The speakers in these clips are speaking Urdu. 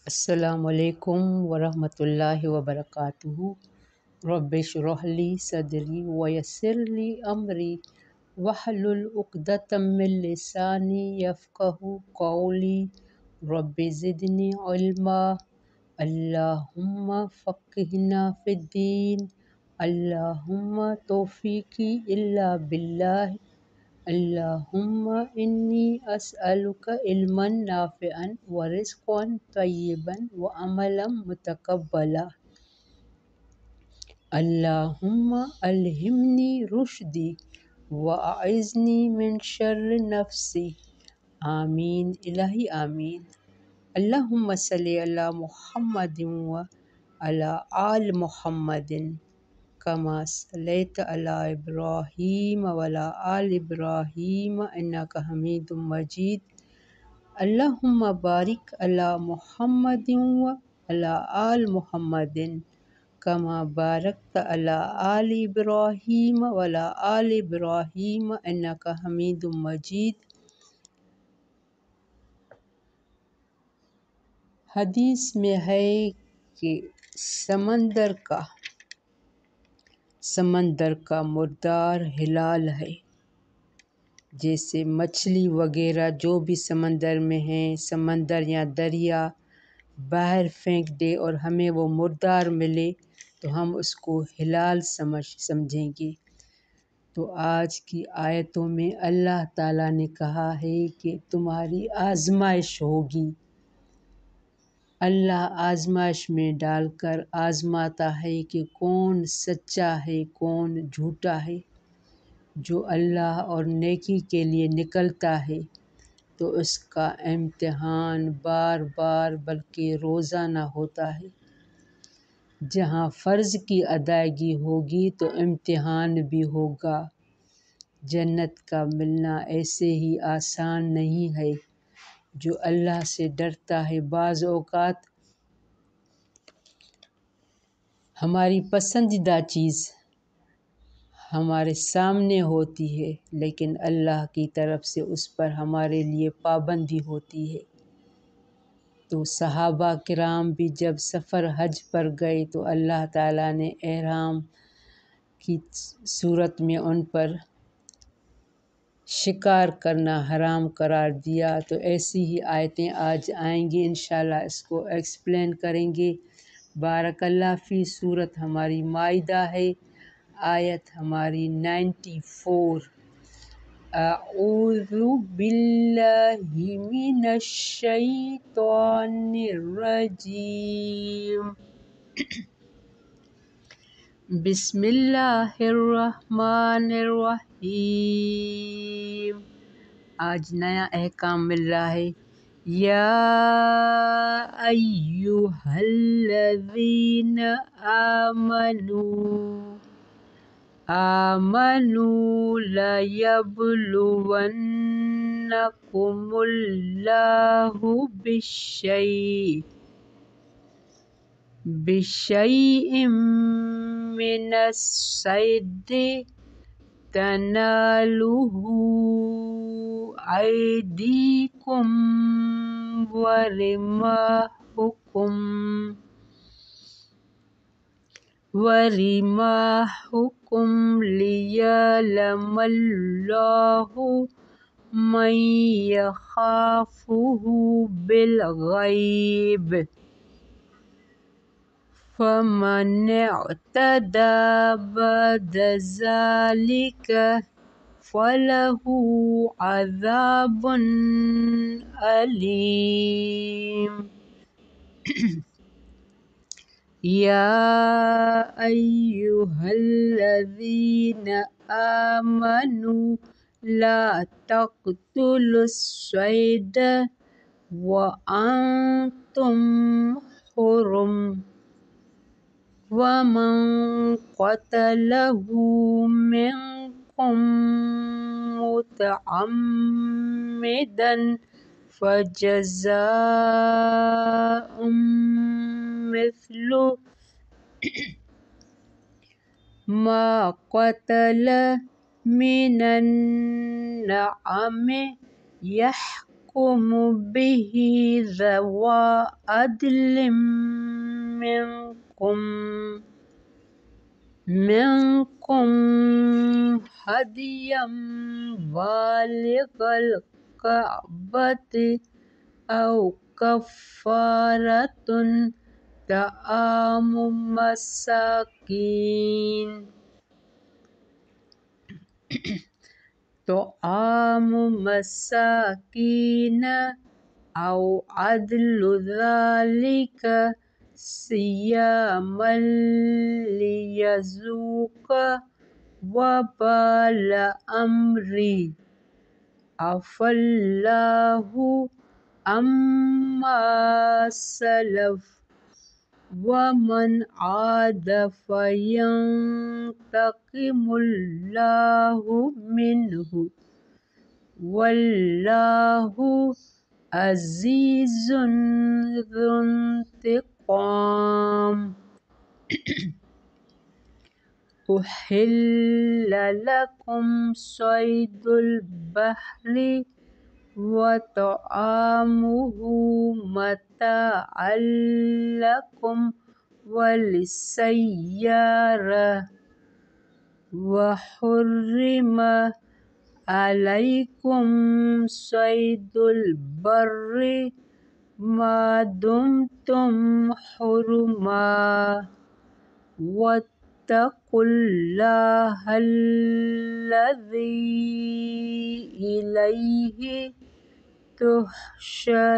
السلام علیکم ورحمۃ اللہ وبرکاتہ۔ رب اشرح لی صدری ویسر لی امری واحلل عقدۃ من لسانی یفقہوا قولی۔ رب زدنی علما، اللہم فقہنا فی الدین، اللہم توفیقی الا باللہ، اللہم انی اسألک علما نافعا ورزقا طیبا وعملا متقبلا۔ اللہم الہمنی رشدی واعذنی من شر نفسی۔ آمین الہی آمین۔ اللہم صلی علی محمد وعلی آل محمد کما صلیت علی ابراہیم وعلی آل ابراہیم انک حمید مجید۔ اللہم بارک علی محمد وعلی آل محمد کما بارکت علی آل ابراہیم وعلی آل ابراہیم انک حمید مجید۔ حدیث میں ہے کہ سمندر کا مردار حلال ہے، جیسے مچھلی وغیرہ جو بھی سمندر میں ہیں، سمندر یا دریا باہر پھینک دے اور ہمیں وہ مردار ملے تو ہم اس کو حلال سمجھیں گے۔ تو آج کی آیتوں میں اللہ تعالیٰ نے کہا ہے کہ تمہاری آزمائش ہوگی۔ اللہ آزمائش میں ڈال کر آزماتا ہے کہ کون سچا ہے کون جھوٹا ہے۔ جو اللہ اور نیکی کے لیے نکلتا ہے تو اس کا امتحان بار بار بلکہ روزانہ ہوتا ہے۔ جہاں فرض کی ادائیگی ہوگی تو امتحان بھی ہوگا۔ جنت کا ملنا ایسے ہی آسان نہیں ہے۔ جو اللہ سے ڈرتا ہے، بعض اوقات ہماری پسندیدہ چیز ہمارے سامنے ہوتی ہے لیکن اللہ کی طرف سے اس پر ہمارے لیے پابندی ہوتی ہے۔ تو صحابہ کرام بھی جب سفر حج پر گئے تو اللہ تعالیٰ نے احرام کی صورت میں ان پر شکار کرنا حرام قرار دیا۔ تو ایسی ہی آیتیں آج آئیں گی، انشاءاللہ اس کو ایکسپلین کریں گے۔ بارک اللہ فی صورت ہماری مائدہ ہے، آیت ہماری 94۔ اعوذ باللہ من الشیطان الرجیم، بسم اللہ الرحمن الرحیم۔ آج نیا احکام مل رہا ہے۔ یا ایہا الذین آمنوا لیبلونکم اللہ بشیء من الصید تنالہ ایدیکم ورماحکم لیعلم اللہ من یخافہ بالغیب، فمن اعتدی بعد ذلک فلہ عذاب علیم۔ یا ایہا الذین آمنوا لا تقتلوا الصید وانتم حرم، ومن قتلہ منکم متعمدا فجزاء مثل ما قتل من النعم يحكم به ذوى عدل منكم هديا بالغ الكعبة أو كفارة طعام مساكين أو عدل ذلك صياما ليذوق وبال أمره عفى الله عما سلف ومن عاد فينتقم الله منه والله عزيز ذو انتقام. أحل لكم صيد البحر وطعامه متاعا لكم وللسيارة وحرم عليكم صيد البر ما دمتم حرما واتقوا الله الذي إليه تحشرون.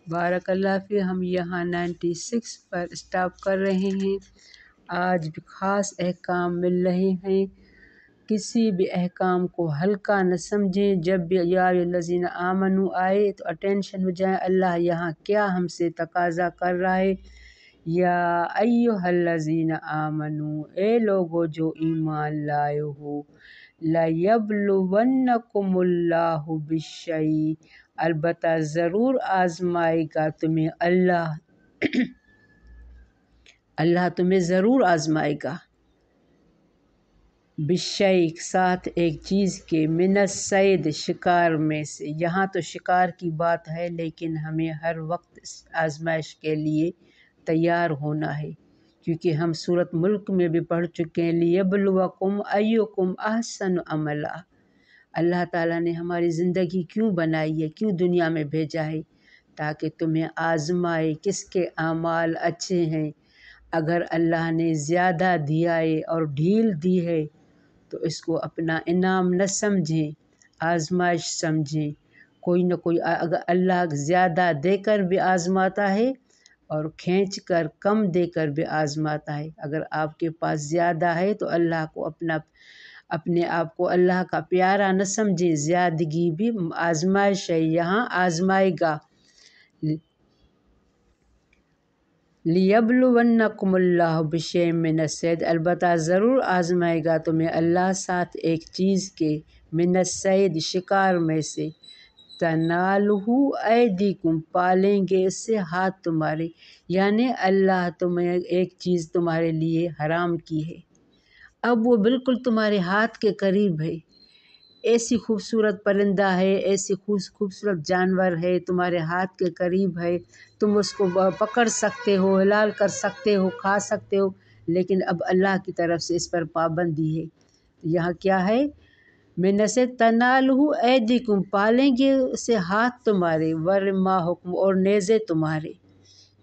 بارک اللہ فی. ہم یہاں 96 پر اسٹاپ کر رہے ہیں. آج بھی خاص احکام مل رہے ہیں. کسی بھی احکام کو ہلکا نہ سمجھیں. جب بھی یا الذین آمنو آئے تو اٹینشن ہو جائیں اللہ یہاں کیا ہم سے تقاضا کر رہا ہے. یا ایھا الذین آمنو، اے لوگو جو ایمان لائے ہو، لَیَبْلُوَنَّکُمُ اللّٰہُ بِالشَّیْءِ، البتہ ضرور آزمائے گا تمہیں اللہ تمہیں ضرور آزمائے گا. بالشیء ساتھ ایک چیز کے، من الصید شکار میں سے. یہاں تو شکار کی بات ہے لیکن ہمیں ہر وقت آزمائش کے لیے تیار ہونا ہے، کیونکہ ہم سورۃ ملک میں بھی پڑھ چکے ہیں لِیَبْلُوَکُمْ أَیُّکُمْ أَحْسَنُ عَمَلًا. اللہ تعالیٰ نے ہماری زندگی کیوں بنائی ہے، کیوں دنیا میں بھیجا ہے؟ تاکہ تمہیں آزمائے کس کے اعمال اچھے ہیں. اگر اللہ نے زیادہ دیا ہے اور ڈھیل دی ہے تو اس کو اپنا انعام نہ سمجھیں، آزمائش سمجھیں. کوئی نہ کوئی اگر اللہ زیادہ دے کر بھی آزماتا ہے اور کھینچ کر کم دے کر بھی آزماتا ہے. اگر آپ کے پاس زیادہ ہے تو اللہ کو اپنے آپ کو اللہ کا پیارا نہ سمجھیں. زیادگی بھی آزمائش ہے، یہاں آزمائے گا. لِیَبْلُوَنَّکُمُ اللّٰہُ بِشَیْءٍ مِّنَ الصَّیْدِ، البتہ ضرور آزمائے گا تمہیں اللہ ساتھ ایک چیز کے، من الصید شکار میں سے. تنالہ ایدیکم پالیں گے اس سے ہاتھ تمہارے، یعنی اللہ تمہیں ایک چیز تمہارے لیے حرام کی ہے، اب وہ بالکل تمہارے ہاتھ کے قریب ہے. ایسی خوبصورت پرندہ ہے، ایسی خوبصورت جانور ہے تمہارے ہاتھ کے قریب ہے، تم اس کو پکڑ سکتے ہو، حلال کر سکتے ہو، کھا سکتے ہو، لیکن اب اللہ کی طرف سے اس پر پابندی ہے. یہاں کیا ہے؟ من سے تنالہ ایدیکم پالیں گے اسے ہاتھ تمہارے، ورماحکم اور نیزے تمہارے.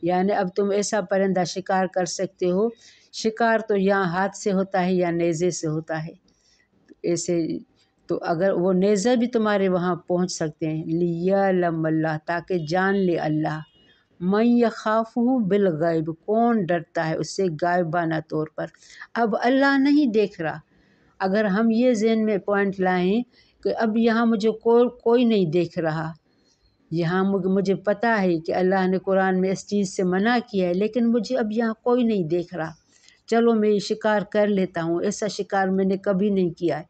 یعنی اب تم ایسا پرندہ شکار کر سکتے ہو. شکار تو یہاں ہاتھ سے ہوتا ہے یا نیزے سے ہوتا ہے. ایسے تو اگر وہ نیزے بھی تمہارے وہاں پہنچ سکتے ہیں. لیعلم اللہ تاکہ جان لے اللہ، من یخافہ بالغیب کون ڈرتا ہے اس سے غائبانہ طور پر. اب اللہ نہیں دیکھ رہا. اگر ہم یہ ذہن میں پوائنٹ لائیں کہ اب یہاں مجھے کوئی نہیں دیکھ رہا، یہاں مجھے پتہ ہے کہ اللہ نے قرآن میں اس چیز سے منع کیا ہے لیکن مجھے اب یہاں کوئی نہیں دیکھ رہا، چلو میں یہ شکار کر لیتا ہوں. ایسا شکار میں نے کبھی نہیں کیا ہے.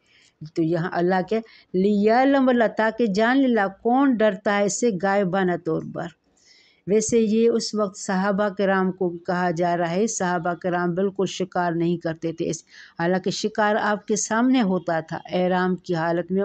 تو یہاں اللہ کے لیعلم اللہ تاکہ جان اللہ کون ڈرتا ہے اس سے غائبانہ طور پر. ویسے یہ اس وقت صحابہ کرام کو کہا جا رہا ہے. صحابہ کرام بالکل شکار نہیں کرتے تھے، حالانکہ شکار آپ کے سامنے ہوتا تھا. احرام کی حالت میں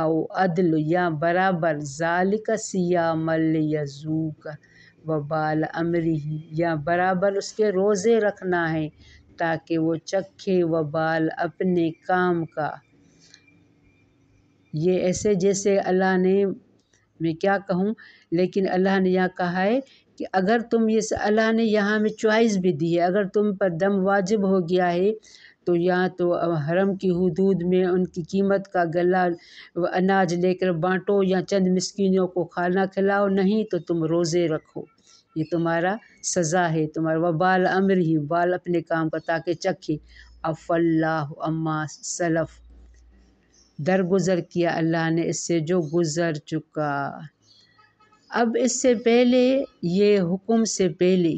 او عدل یا برابر، ذالک صیام لیذوق وبال امرہ، یا برابر اس کے روزے رکھنا ہے تاکہ وہ چکھے وبال اپنے کام کا۔ یہ ایسے جیسے اللہ نے، میں کیا کہوں، لیکن اللہ نے یہاں کہا ہے کہ اگر تم یہ، اللہ نے یہاں میں چوائس بھی دی ہے، اگر تم پر دم واجب ہو گیا ہے تو یا تو حرم کی حدود میں ان کی قیمت کا گلا اناج لے کر بانٹو یا چند مسکینوں کو کھانا کھلاؤ، نہیں تو تم روزے رکھو، یہ تمہارا سزا ہے، تمہارا وبال امر ہی، بال اپنے کام کا، تاکہ چکھے۔ عفا اللہ عما سلف، درگزر کیا اللہ نے اس سے جو گزر چکا۔ اب اس سے پہلے، یہ حکم سے پہلے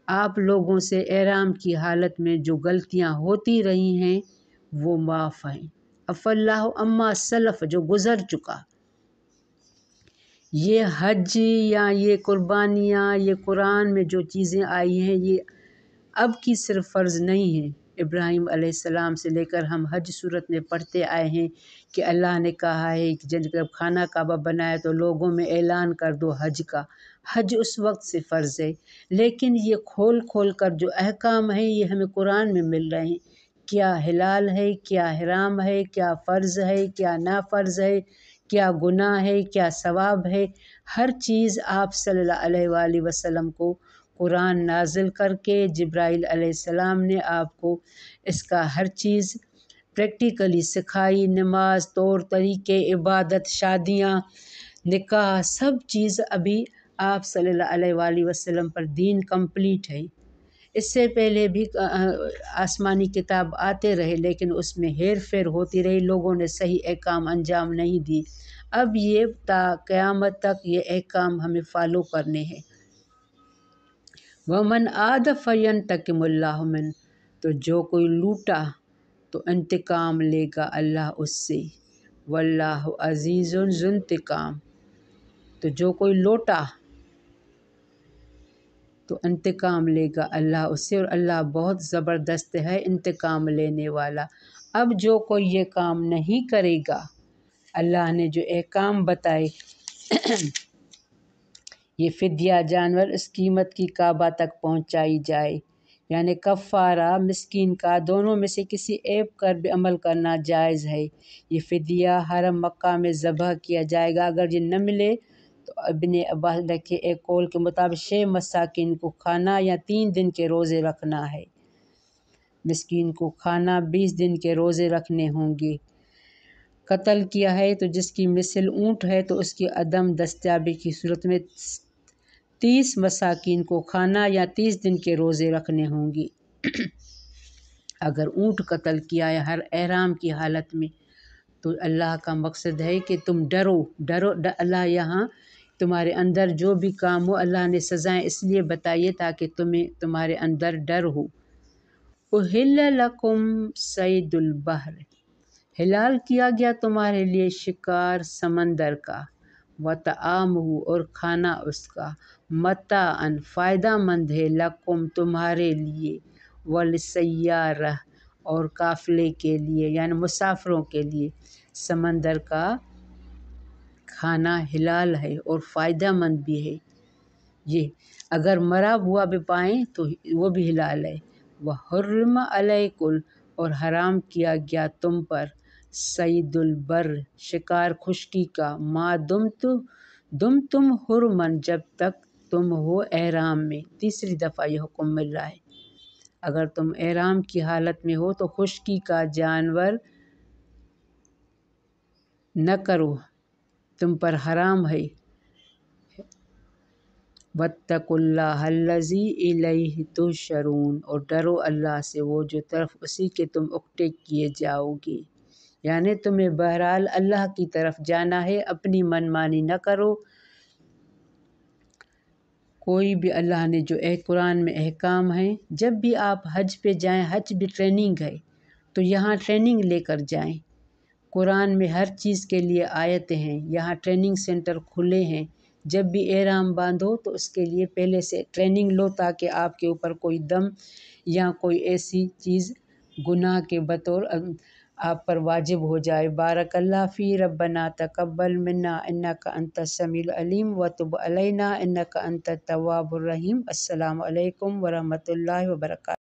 آپ لوگوں سے احرام کی حالت میں جو غلطیاں ہوتی رہی ہیں وہ معاف ہیں۔ عفا اللہ عما سلف، جو گزر چکا۔ یہ حج یا یہ قربانیاں، یہ قرآن میں جو چیزیں آئی ہیں، یہ اب کی صرف فرض نہیں ہیں۔ ابراہیم علیہ السلام سے لے کر ہم حج صورت میں پڑھتے آئے ہیں کہ اللہ نے کہا ہے کہ جب خانہ کعبہ بنایا تو لوگوں میں اعلان کر دو حج کا۔ حج اس وقت سے فرض ہے، لیکن یہ کھول کھول کر جو احکام ہیں یہ ہمیں قرآن میں مل رہے ہیں، کیا حلال ہے، کیا حرام ہے، کیا فرض ہے، کیا نافرض ہے، کیا گناہ ہے، کیا ثواب ہے۔ ہر چیز آپ صلی اللہ علیہ وآلہ وسلم کو قرآن نازل کر کے جبرائیل علیہ السلام نے آپ کو اس کا ہر چیز پریکٹیکلی سکھائی، نماز، طور طریقے، عبادت، شادیاں، نکاح، سب چیز ابھی آپ صلی اللہ علیہ وآلہ وسلم پر دین کمپلیٹ ہے۔ اس سے پہلے بھی آسمانی کتاب آتے رہے لیکن اس میں ہیر پھیر ہوتی رہی، لوگوں نے صحیح احکام انجام نہیں دی۔ اب یہ تا قیامت تک یہ احکام ہمیں فالو کرنے ہیں۔ وَمَنْ عَادَ فَيَنْتَقِمُ اللَّهُ مِنْهُ، تو جو کوئی لوٹا تو انتقام لے گا اللہ اس سے۔ واللہ عزیز ذو انتقام، تو جو کوئی لوٹا تو انتقام لے گا اللہ اس سے، اور اللہ بہت زبردست ہے انتقام لینے والا۔ اب جو کوئی یہ کام نہیں کرے گا، اللہ نے جو احکام بتائے، یہ فدیہ جانور اس قیمت کی کعبہ تک پہنچائی جائے، یعنی کفارہ مسکین کا، دونوں میں سے کسی ایک پر بھی عمل کرنا جائز ہے۔ یہ فدیہ حرم مکہ میں ذبح کیا جائے گا، اگر یہ نہ ملے تو ابن عباس کے ایک قول کے مطابق 6 مساکین کو کھانا یا 3 دن کے روزے رکھنا ہے۔ مسکین کو کھانا 20 دن کے روزے رکھنے ہوں گے۔ قتل کیا ہے تو جس کی مثل اونٹ ہے تو اس کی عدم دستیابی کی صورت میں 30 مساکین کو کھانا یا 30 دن کے روزے رکھنے ہوں گے۔ اگر اونٹ قتل کیا ہے ہر احرام کی حالت میں تو اللہ کا مقصد ہے کہ تم ڈرو، اللہ یہاں تمہارے اندر جو بھی کام ہو، اللہ نے سزائیں اس لیے بتائیے تاکہ تمہارے اندر ڈر ہو۔ احل لکم صید البحر، حلال کیا گیا تمہارے لیے شکار سمندر کا، وطعامہ، اور کھانا اس کا، متاعًا، فائدہ مند ہے، لکم، تمہارے لیے، وللسیارہ، اور قافلے کے لیے یعنی مسافروں کے لیے۔ سمندر کا کھانا حلال ہے اور فائدہ مند بھی ہے، یہ اگر مرا ہوا بھی پائیں تو وہ بھی حلال ہے۔ وحرم علیکم، اور حرام کیا گیا تم پر، صید البر، شکار خشکی کا، ما دمتم حرمن، جب تک تم ہو احرام میں۔ تیسری دفعہ یہ حکم مل رہا ہے، اگر تم احرام کی حالت میں ہو تو خشکی کا جانور نہ کرو، تم پر حرام ہے۔ واتقوا اللہ الذی الیہ تحشرون، اور ڈرو اللہ سے وہ جو طرف اسی کے تم اکٹھے کیے جاؤ گے، یعنی تمہیں بہرحال اللہ کی طرف جانا ہے، اپنی من مانی نہ کرو۔ کوئی بھی اللہ نے جو قرآن میں احکام ہیں، جب بھی آپ حج پہ جائیں، حج بھی ٹریننگ ہے تو یہاں ٹریننگ لے کر جائیں۔ قرآن میں ہر چیز کے لیے آیتیں ہیں، یہاں ٹریننگ سینٹر کھلے ہیں، جب بھی احرام باندھو تو اس کے لیے پہلے سے ٹریننگ لو تاکہ آپ کے اوپر کوئی دم یا کوئی ایسی چیز گناہ کے بطور آپ پر واجب ہو جائے۔ بارک اللہ فی ربنا تقبل منا انک انت السمیع العلیم وتب علینا انک انت التواب الرحیم۔ السلام علیکم ورحمۃ اللہ وبرکاتہ۔